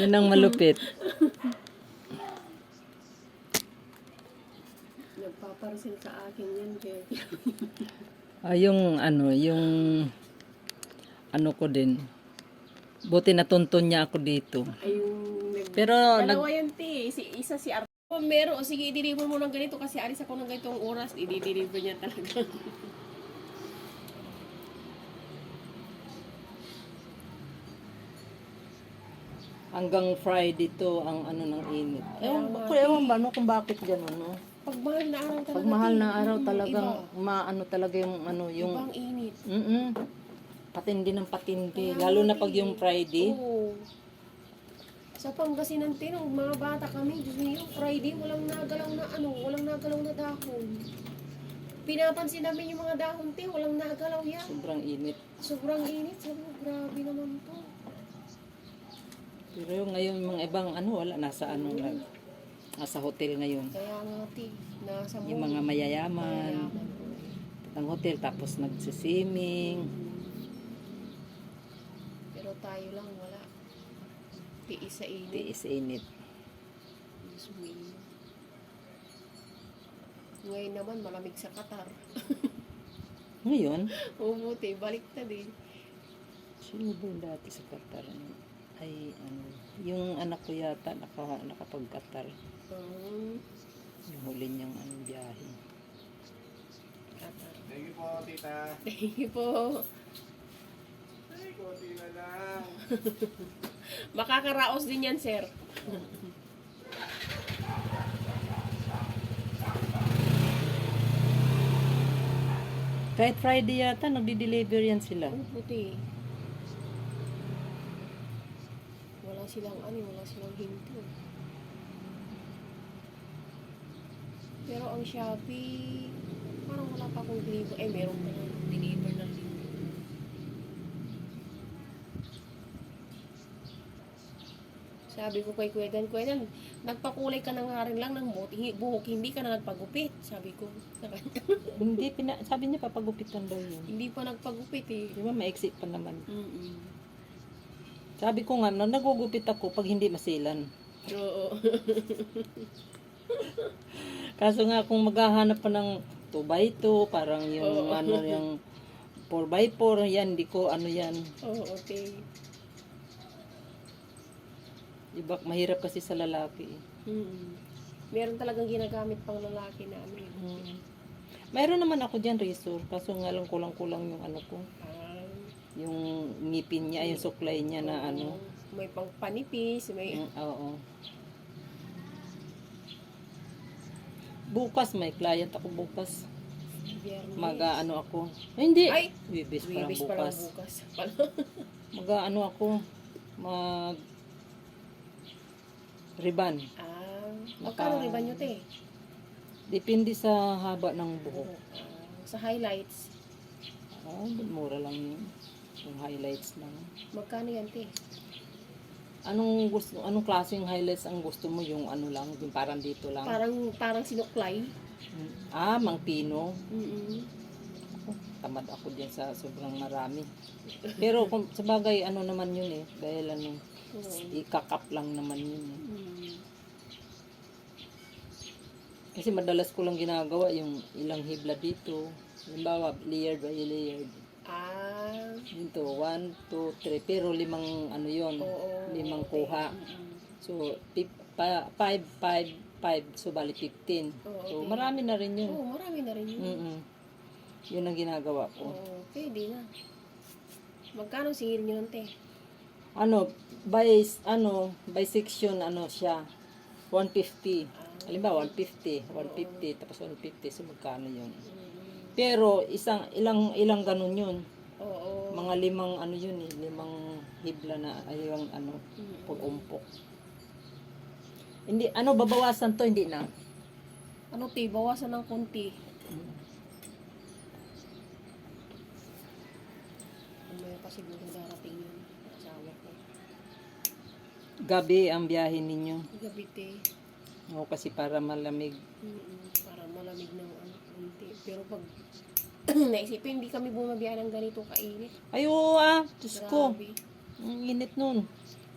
Yun ang malupit. Nagpaparosin sa akin yan, kaya Yung ano ko din. Buti natuntun niya ako dito. ay yung Pero dalawa yan, te. Isa si Arthur. Kung meron, o sige, i-deliver mo ng ganito kasi alis ako ng ganitong oras, i-deliver niya talaga. hanggang Friday to ang ano ng init. Kaya Ewan ba no kung bakit gano'n, no? Pag mahal na araw talaga. Pag mahal na te. araw talagang Iba. maano talaga yung ano yung Ibang init. patindi ng patindi. Kaya Lalo na nga, pag te. yung Friday. Oo. Sa Pangasinan, te, nung mga bata kami, Diyos niyo, Friday, walang nagalaw na dahon. Pinapansin namin yung mga dahon, te, walang nagalaw yan. Sobrang init. Sobrang init, sabi ko, grabe naman to. Pero yung ngayon mga ibang ano wala nasa ano lang. Nasa hotel ngayon. Kaya nga, te, nasa Yung mall. mga mayayaman. Mayayaman. Ng hotel tapos nagsiswimming. Pero tayo lang, wala. Tiis sa init. Tiis init. Diyos mio. Ngayon naman, malamig sa Qatar. Ngayon, Oo, te, baliktad eh. sino ba yung dati sa Qatar? Ay, ano, yung anak ko yata nakapag-Qatar. Yung huli niyang ano, biyahe. Qatar. Thank you po, tita. Thank you po. Ay, konti na lang. Makakaraos din yan, sir. Kahit Friday yata, nagdi-deliver yan sila. Ang puti. Wala silang hinto. Pero ang Shopee, parang wala pa akong deliver. Meron pa na deliver ng link. Sabi ko kay Kuya Dan, nagpakulay ka na nga rin lang ng buhok, hindi ka na nagpagupit. Sabi ko sa kanya. Hindi, sabi niya papagupitan daw yun. Hindi pa nagpagupit eh. Di ba, maiksi pa naman. Mm-mm. Sabi ko nga, nagugupit ako pag hindi masilan. Oo. Kaso nga, kung maghahanap pa ng 2x2, parang yung ano, yung 4x4, yan, di ko ano yan. Oo, okay. Iba, mahirap kasi sa lalaki. Meron talagang ginagamit pang lalaki namin. Mayroon naman ako dyan, razor. Kaso nga lang kulang-kulang yung ano ko. Yung ngipin niya, yung suklay niya na ano. May pang panipis, may... Oo. Bukas, may client ako bukas. Biyernes. Mag-ano ako. Ay, hindi. Ay! Wibis pa lang Wibis pa lang bukas. bukas. Mag-ano ako. Riban. Magkano riban nyo, te? Depende sa haba ng buhok. Sa highlights. Mura lang yun. Yung highlights lang. Magkano yan, te? Anong klaseng highlights ang gusto mo? Yung ano lang, yung parang dito lang. Parang sinuklay. Mang Pino. Mm-mm. Tamad ako din sa sobrang marami. Pero kung sa bagay, ano naman yun eh. Dahil ano, ikakap lang naman yun eh. Kasi madalas ko lang ginagawa yung ilang hibla dito. Halimbawa, layered by layered. Dito, 1, 2, 3. Pero 5 ano yun. 5 kuha. So, 5. So, bali 15. So, marami na rin yun. Oo, marami na rin yun. Yun ang ginagawa ko. Oo, pwede na. Magkano singil nyo nun, te? By section, siya. 150. Halimbawa, 150, tapos 150, so magkano yun? Pero, ilang ganun yun. Oo. Mga 5, yun eh, 5 hibla na, yung pag-umpok. Hindi, babawasan to, hindi na. Te, bawasan ng konti. May pa siguro darating yun. Asawa ko. Gabi ang biyahe ninyo. Gabi, te. Oo, kasi para malamig. Para malamig ng konti. Pero pag naisipin, hindi kami bumabiyahe ng ganito kainit. Ay, oo Diyos ko. Grabe. Ang init nun.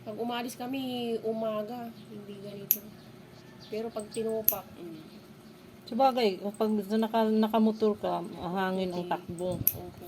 Pag umalis kami, umaga, hindi ganito. Pero pag tinupak, Sabagay, kapag nakamotor ka, hangin ang takbo. opo.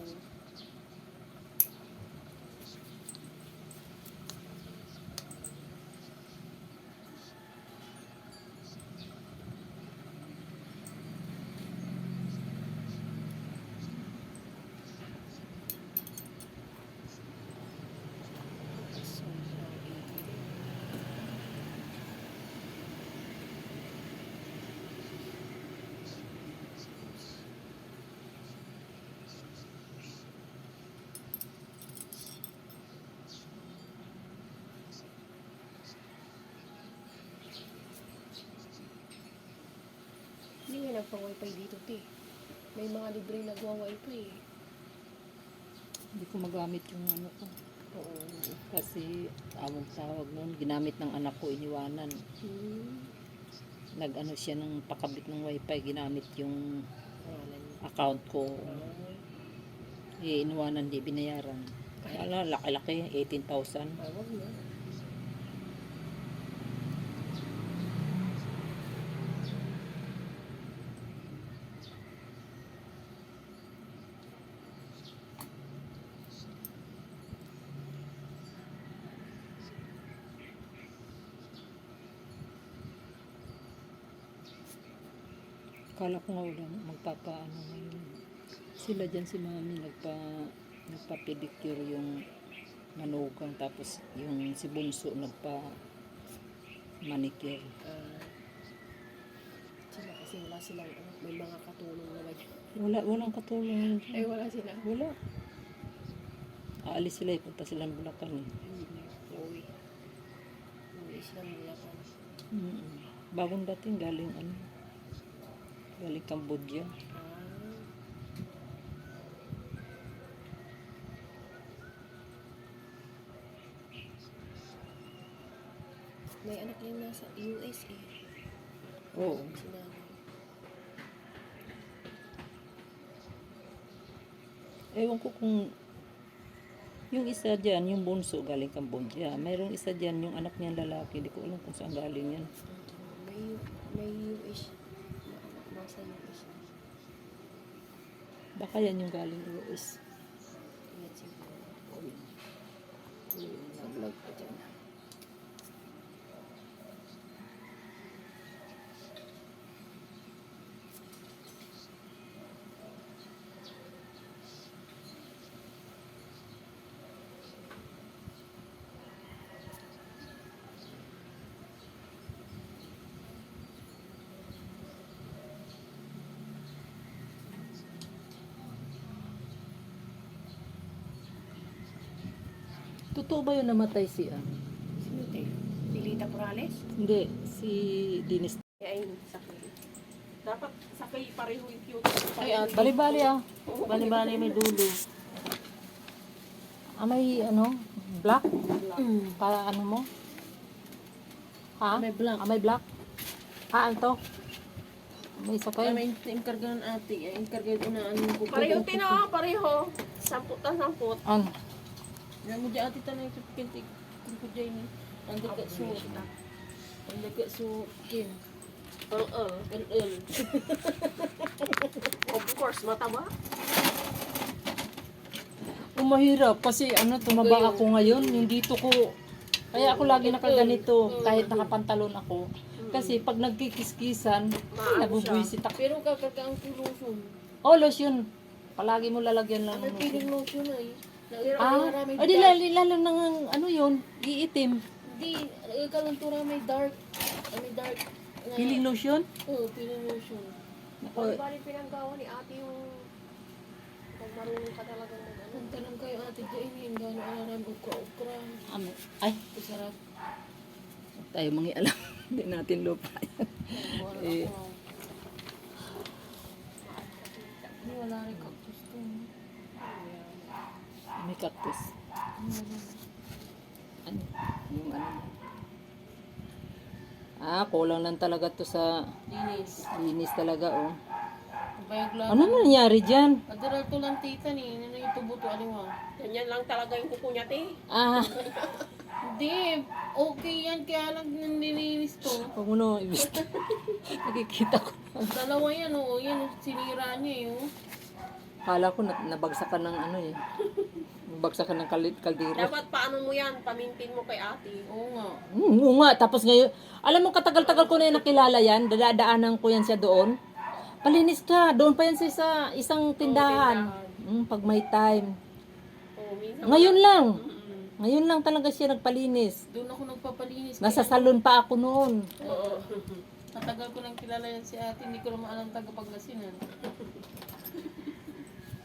Hindi nga nagpa-wifi dito, te. May mga libre nagwa-wifi eh. Hindi ko magamit yung ano ko. Oo. Kasi tawag noon, ginamit ng anak ko, iniwanan. Nag-ano siya ng pakabit ng wifi, ginamit yung account ko. Iniwanan, di binayaran. Kaya laki-laki, 18,000. Awag na. Kala ko nga wala magpapaano ngayon. Sila dyan si mami nagpa-pedicure yung manugang, tapos yung si Bunso nagpa-manicure. Sila kasi wala silang may mga katulong naman. Walang katulong. Ay, wala sila. Wala. Aalis sila, punta silang Bulacan eh. Uwi. Uwi silang Bulacan. Bagong dating galing Cambodia. May anak yan nasa US eh. Oo. Sinabi. Ewan ko kung yung isa dyan, yung bunso galing Cambodia. Mayroong isa dyan, yung anak niya lalaki. Hindi ko alam kung saan galing yan. May US. Nasa US. Baka yan yung galing US. Yan siguro. Nag-vlog pa dyan. Totoo ba yun namatay siya? Sino te? Si Lita Morales? Hindi, si Dinis. Ay, sakay. Dapat sakay pareho yung cute. Bali-bali ah. Bali-bali may dulo. May black? Para ano mo? Ha? May black. May black? Ito? May sakay? May inkarga ng ate. Inkarga doon na ano ko. Pareho tino, pareho. 10 na 10. Ano? Yan mo dyan ate tanay ito kintik. Kung ko dyan ni. Ang dagat so. Ang dagat so. Kin. LL. Of course, mataba. Mahirap kasi tumaba ako ngayon, yung dito ko, kaya ako lagi nakaganito kahit nakapantalon ako. Kasi pag nagkikiskisan, nabubuisit ako. Pero kakarga ang lotion. Oh, lotion. Palagi mo lalagyan lang May ng piling lotion. lotion ay. Di lalo ng yun, iitim. Di, kalantura may dark. May dark. Piling lotion? Oo, piling lotion. Ako, Bali pinanggawa ni ate yung pag marunong ka talaga mag Kung tanong kayo ate dyan, yung gano'n alam ukra-ukra. ay, Masarap. tayo mangialam. Hindi natin lupa yan. Eh, Wala rin cactus to. may cactus. Ano? Yung kulang lang talaga to sa Linis. linis talaga, oh. Bayag lang. Ano nangyari dyan? Adaral to lang tita ni. Ano yung tubo to aliwa? Ganyan lang talaga yung kuko niya, te. Ah, Hindi. Okay yan. Kaya lang nililinis to. huwag mo na ibig. Nakikita ko. Dalawa yan oh. Yan sinira niya eh oh. Kala ko nabagsakan ng ano eh. Nabagsakan ng kaldero. Dapat paano mo yan, pamintin mo kay ate. Oo nga. Oo nga, tapos ngayon, alam mo katagal-tagal ko na yung nakilala yan, dadaanan ko yan siya doon. Palinis ka, doon pa yan sa isang tindahan. Pag may time. Oh, minsan. Ngayon lang. Ngayon lang talaga siya nagpalinis. Doon ako nagpapalinis. Nasa salon pa ako noon. Oo. Matagal ko nang kilala yan si ate. Hindi ko naman alam tagapaglasinan.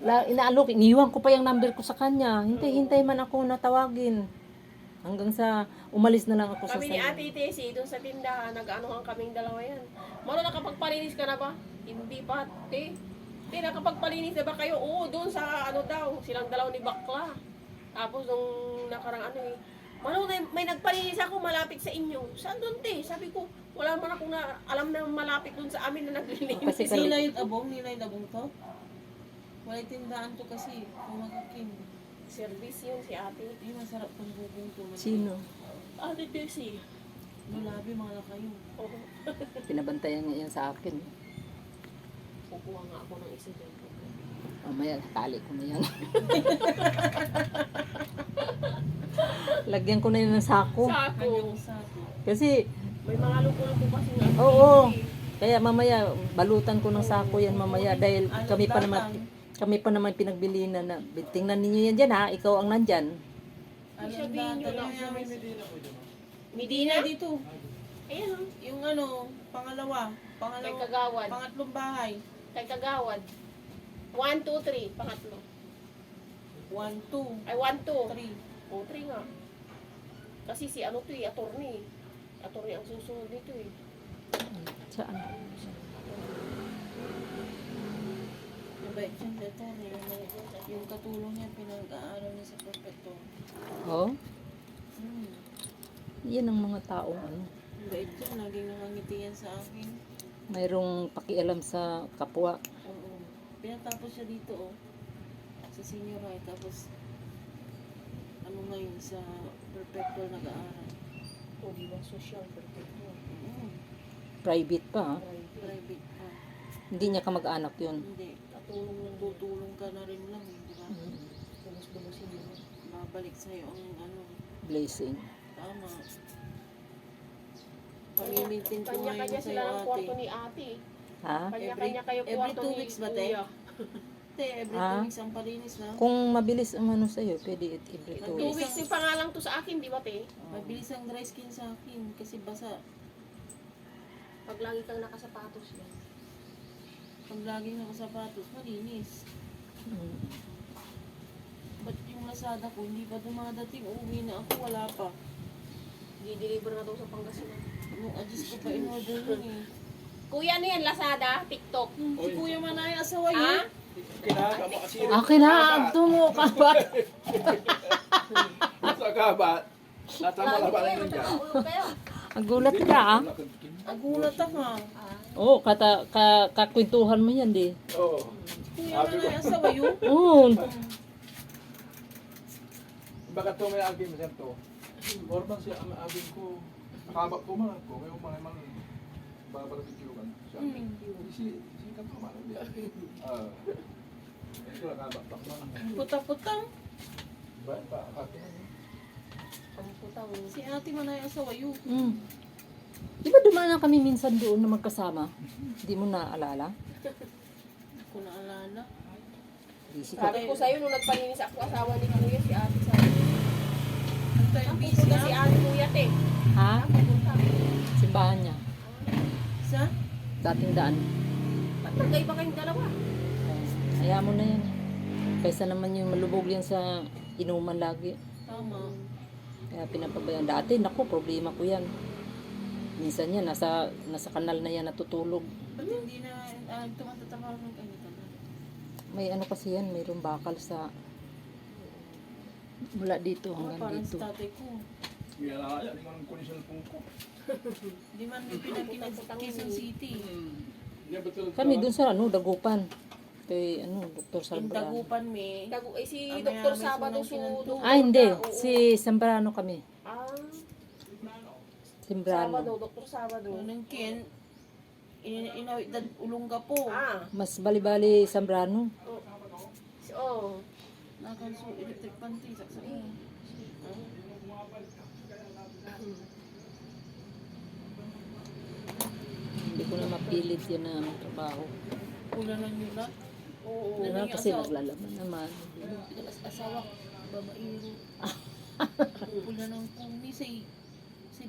Inaalok, iniwan ko pa yung number ko sa kanya. Hintay-hintay man ako natawagin. Hanggang sa umalis na lang ako sa Kami ni salon. Ate Tessie, doon sa tindahan, nag-anuhan kaming dalawa yan. Mano, nakapagpalinis ka na ba? Hindi pa, te. Te, nakapagpalinis na ba kayo? Oo, doon sa ano daw, silang dalaw ni Bakla. Tapos nung nakarang ano eh, Mano, may nagpalinis ako malapit sa inyo. Saan doon, te? Sabi ko, wala man ako na alam na malapit doon sa amin na naglilinis. Kasi Nila yung abong? Nila yung abong to? Walay tindahan to kasi. Kumakakin. Service yun si ate. Ay, masarap tong bubong to. Sino? Ate Tessie. Lulabi mga lakayo. Oo. Pinabantayan niya yan sa akin. Kukuha nga ako ng isa dyan. Mamaya, tali ko na yan. Lagyan ko na yun ng sako. Sako. Kanyang sako. Kasi, May mga luko-luko kasi nga. oo. Kaya mamaya, balutan ko ng sako yan mamaya. Dahil kami pa naman pinagbilinan na, tingnan ninyo yan dyan ha, ikaw ang nandyan. Ano Sabihin nyo lang. yung Medina? dito? Ayan o. Yung ano, pangalawa. Kay Kagawad. Pangatlong bahay. Kay Kagawad. 1, 2, 3. Pangatlo. 1, 2, Ay, 1, 2. 3. O, 3 nga. Kasi si ano to eh, attorney. Attorney ang susunod dito eh. Saan? Mabait siya dito. Yung katulong niya, pinag-aaral niya sa perfecto. Oh, Hmm. yan ang mga taong ano. Mabait siya. Laging nakangiti yan sa akin. Mayroong pakialam sa kapwa. Oo. Pinatapos siya dito, oh. Sa senior high. Tapos, ano ngayon, sa perfecto nag-aaral. O, di ba? Social, perfect mo. Oo. Private pa ha. Private pa. Hindi niya kamag-anak yun. Hindi. Katulong lang. Tutulong ka na rin lang, di ba? Bumus-bumusin mo. Babalik sa'yo ang ano. Blessing. Tama. Pamimintin ko ngayon Kanya-kanya sa'yo, sila ng ate. kwarto ni ate. Ha? Kanya-kanya kayo every kwarto 2 ni weeks ba, te? kuya. Te, every Ah? 2 weeks ang palinis na. Kung mabilis ang ano sa'yo, pwede every 2 2 weeks. weeks yung pangalang to sa akin, di ba te? Mabilis ang dry skin sa akin kasi basa. Pag lagi kang nakasapatos yan. Pag laging nakasapatos, malinis. Mm. Ba't yung Lazada ko, hindi pa dumadating, uuwi na ako, wala pa. Di-deliver na daw sa Pangasinan. Nung adjust ko pa in-order yun eh. Kuya, ano yan? Lazada? TikTok? Si Kuya Manay, asawa Ha? yun. Kinaga mo kasi. Akin na, tumo ka ba? Sa kabat. Nasa malaban Kuya, ng dyan. magkakaulog kayo. Ang gulat ka ah. Agulat ako. Oo, kakwentuhan mo yan di. Oo. Kuya Manay, asawa yun. Oo. Bakit to may agim sa to? Orban siya ang agim ko. Nakabak ko man ko. Ngayon man babarbecue kan. Siya. Si kato man. Ito nakabak pa man. Puta-putang. Ba pa akin. Ang putang. Si Ate Manay, asawa yun. Mm. Di ba dumaan na kami minsan doon na magkasama? Hindi mo naaalala? Hindi ko naalala. Busy ka. Sabi ko sa'yo, nung nagpalinis ako, asawa ni kuya, si ate sabi. Ang tayo Ang busy pupunta na. si ate kuya, te. Ha? Ang pupunta. Simbahan niya. Sa? Dating daan. Ba't magkaiba kayong dalawa? Kaya mo na yan. Kaysa naman yung malubog yan sa inuman lagi. Tama. Kaya pinapabayaan. Dati, naku, problema ko yan. Minsan yan, nasa kanal na yan natutulog. Ba't hindi na tumatatrabaho ng ganito na? May ano kasi yan, mayroong bakal sa mula dito hanggang Parang dito. sa tatay ko. Kaya na yan. Hindi ko nang kunin sa pungko. Di man may pinagkinag Quezon City. Yan betul. Kami dun sa ano, Dagupan. Kay ano, Dr. Yung Zambrano. dagupan me. Si Ah, Dr. may Sabado sunang su kinanto. Ah, hindi. Oo. Si Zambrano kami. Ah, Zambrano. Sabado, Dr. Sabado. Anong kin, inawit dad ulong ka po. Ah, Mas bali-bali Zambrano. oh. Nakan so electric panty saksa mo. Hindi ko na mapilit yan na trabaho. Pula na nyo na. Oo. Ano kasi naglalaman naman. Asawa, babaero. Pula ng kumi sa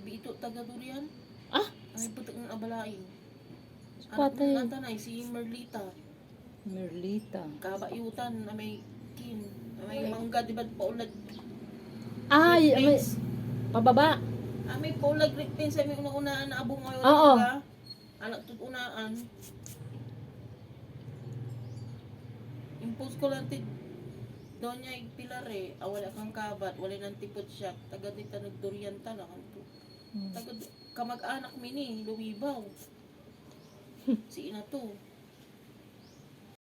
Bito taga Durian. Ah! Ay putok ng abalaing. Patay. Anak ng si Merlita. Merlita. Kabayutan na may kin. Na may mangga, di ba paulad? Ay, may, Prince. pababa. May paulag rin sa may unaan na abong ngayon. Oo. Ka. Anak tut unaan. Impose ko lang doon niya igpilare. Wala kang kabat, wala nang tipot siya. Taga dito nagdurian ta na kanto. Taga kamag-anak mini, lumibaw. Si ina to.